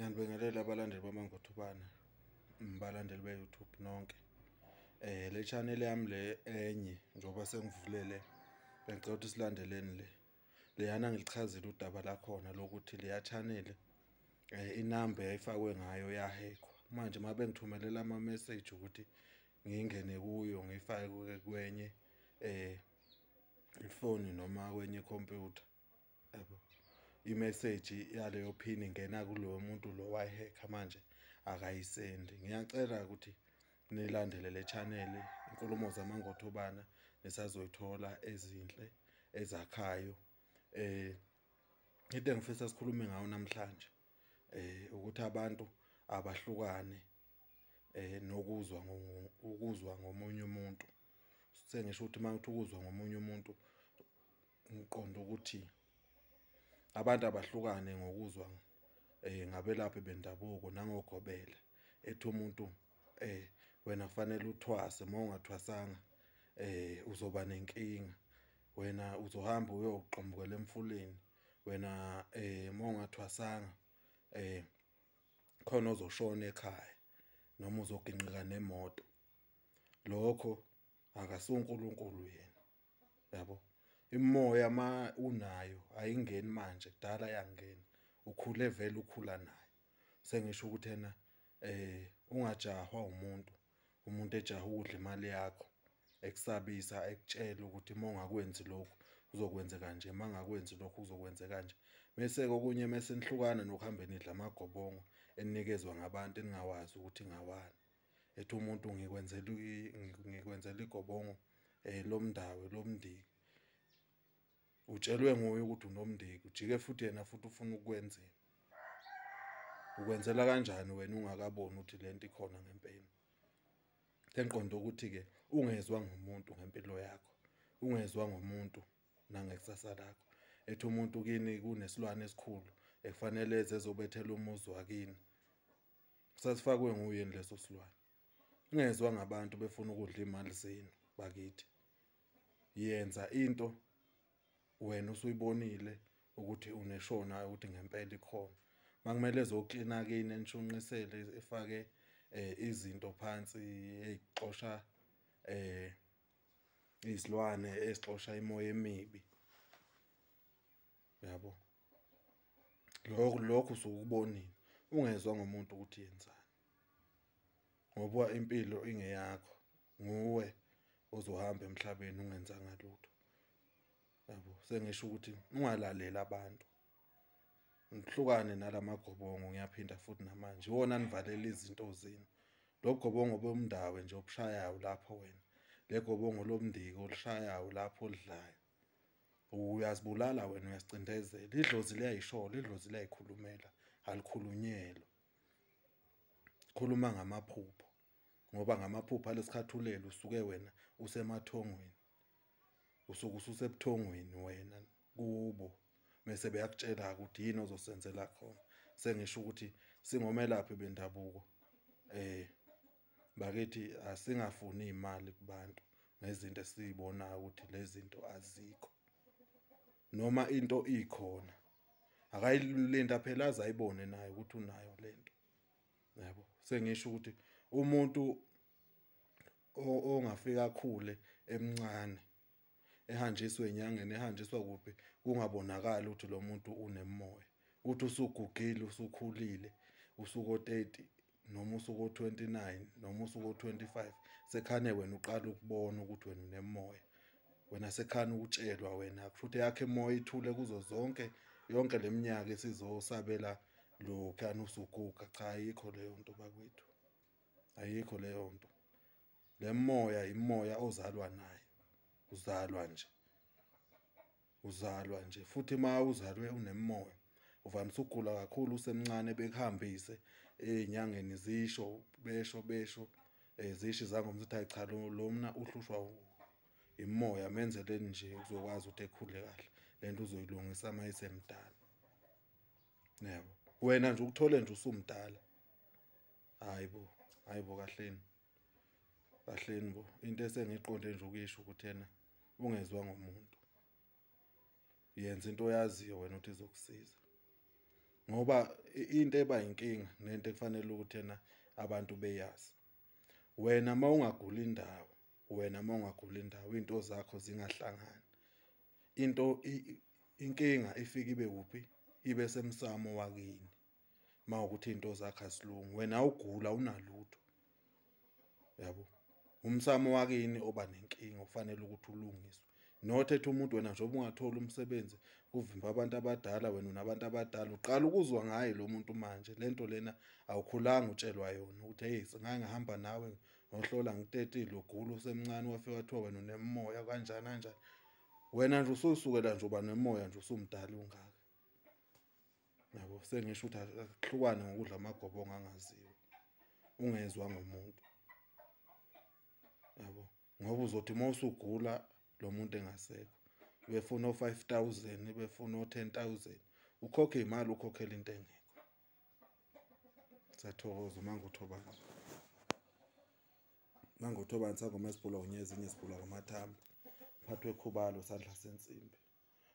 Ngiyanibingelela abalandeli baMangothobane, balandeli be-YouTube nonke. Le channel yami le enye njengoba sengivulele bengicela ukuthi silandeleni le. Leyana ngilichazile udaba lakhona lokuthi leya channel inamba eyayifakwe ngayo yahackwa. Manje uma bengithumelela ama-message ukuthi ngingene kuyo ngifake kwenye ifoni noma kwenye computer. Yabo. I-message yaleyo pin ingena kulowo muntu lo wayihacka manje akayisendi. Ngiyacela ukuthi nilandele le channel inkulumo zaMangothobane nisazoyithola ezinhle ezakhayo. Into engifisa sikhulume ngayo namhlanje ukuthi abantu abahlukane ukuzwa ngomunye umuntu. Sengisho ukuthi mawuthi ukuzwa ngomunye umuntu ngiqonda ukuthi abantu abahlukane ngokuzwa ngabelaphi bendabuko nangogobela. Ethi umuntu wena kufanele uthwase, uma ungathwasanga uzoba nenkinga. Wena uzohamba uyoqombukela emfuleni. Wena uma ungathwasanga khona uzoshona ekhaya noma uzoginqika nemoto. Lokho akasuNkulunkulu yena. Yabo. Imimoya ma unayo ayingeni manje, kudala yangena. Ukhule vele ukhula nayo. Sengisho ukuthi yena ungajahwa umuntu ejaha ukudla imali yakho, ekusabisa, ekutshela ukuthi uma ungakwenzi lokhu uzokwenzeka nje, uma ngakwenzi lokhu uzokwenzeka kanje. Bese okunye mase nihlukana nokuhambe nidla amagobongo enikezwa ngabantu eningawazi ukuthi ngawani. Ethi umuntu ngikwenzela igobongo lomndawo lomndiki. Utshelwe nguye ukuthi unomndiki, ujike futhi yena futhi ufuna ukwenzela. Ukwenzela kanjani wena ungakaboni ukuthi lento ikhona ngempela? Sengiqonda ukuthi ke ungezwa ngomuntu ngempilo yakho, ungezwa ngomuntu nangekusasa lakho. Ethi umuntu kini kunesilwane esikhulu ekufanele eze ezobethela umuzi wakini. Sasifakwe nguye leso silwane. Ungezwa ngabantu befuna ukudla imali zenu bakithi. Yenza into wena usuyibonile ukuthi uneshona ukuthi ngempela ikhona. Makumele ezoklina kini enishunqisele efake izinto phansi ezixosha izilwane ezixosha imoya emibi. Yabo. Lokho usukubonile. Ungezwa ngomuntu ukuthi yenzani. Ngoba impilo ingeyakho. Nguwe ozohamba emhlabeni ungenzanga lutho. Yabo. Sengisho ukuthi ungalaleli abantu. Ngihlukane nalamagobongo ngiyaphinda futhi namanje. Iwona nivalela izinto zenu. Lo gobongo bomndawo nje obushayayo lapho wena. Le gobongo lomndiki olishayayo lapho olidlayo. Uyazibulala wena, uyasicindezela. Idlozi liyayishola, idlozi liyayikhulumela, alikhulunyelwa. Khuluma ngamaphupho. Ngoba ngamaphupho alesikhathulelo usuke wena usemathongweni. Usuke ususebuthongweni wena kubo. Mase beyakutshela ukuthi yini ozosenzela khona. Sengisho ukuthi singomelaphi bendabuko bakithi asingafuni imali kubantu ngezinto esizibonayo ukuthi lezi zinto azikho. Noma into ikhona akayilinda phela azayibone naye ukuthi unayo lento. Yabo. Sengisho ukuthi umuntu ongafika khule emncane ehanjiswe enyangeni, ehanjiswa kuphi kungabonakala ukuthi lo muntu unemoya. Uthi usugugile, usukhulile, usuko 30 noma usuko 29 noma usuko 25 sekhane wena uqala ukubona ukuthi wena unemoya. Wena sekhane utshelwa wena futhi yakhe emoya ithule kuzo yonke leminyaka esizosabela lo khani usuguga. Cha, ayikho leyo nto bakwethu. Ayikho leyo nto. Le moya imoya ozalwa nayo. Uzalwa nje futhi ma uzalwe unemoya uvamise ukugula kakhulu usemncane bekuhambise ezinyangeni zisho besho zisho izangoma ukuthi cha lo mna uhlushwa imoya menzeleni nje uzokwazi ukuthi ekhule kahle. Lento uzoyilungisa mayisemdala. Yebo. Wena nje ukuthole nje usumdala. Hayibo kahleni. Kahleni bo. Into esengiqonde nje ukuyisho ukuthi yena ungezwa ngomuntu. Yenza into oyaziyo wena ukuthi izokusiza. ngoba into eba inkinga nento ekufanele ukuthi yena abantu beyazi. Wena mawungagula indawo into zakho zingahlangani. Inkinga ifika ibe kuphi? Ibe semsamo wakini. Mawukuthi into zakho asilungi, wena ugula unalutho. Yabo. Umsamo wakini oba nenkinga ufanele ukuthi ulungiswe. Nothethe umuntu wena njengoba ungatholi umsebenzi kuvimba abantu abadala, wena unabantu abadala uqala ukuzwa ngaye lo muntu manje. Lento lena awukhulanga utshelwa yona ukuthi hey ngake ngahamba nawe ngohlola ngitetile ugula usemncane wafika wathiwa wena unemoya kanjani kanjani. Wena nje ususukela nje uba nemoya nje usumdala ungaka. Yabo sengisho ukuthi akuhlukane ngokudla amagobongo angaziwa. Ungezwa ngomuntu. Yabo ngoba uzothi mawusugula lo muntu engasekho befuna o5,000 befuna o10,000 ukhokhe imali ukhokhela into engekho. Sathokoza Mangothobane isangoma esibhula unyezi ezinye kwamathambo. Umphathi wekhubalo sandla sensimbi.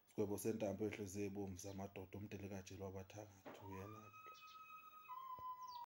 Sigwebo sentambo ehliziyo ebomvu zamadoda umdelekaji wabathakathi uyena.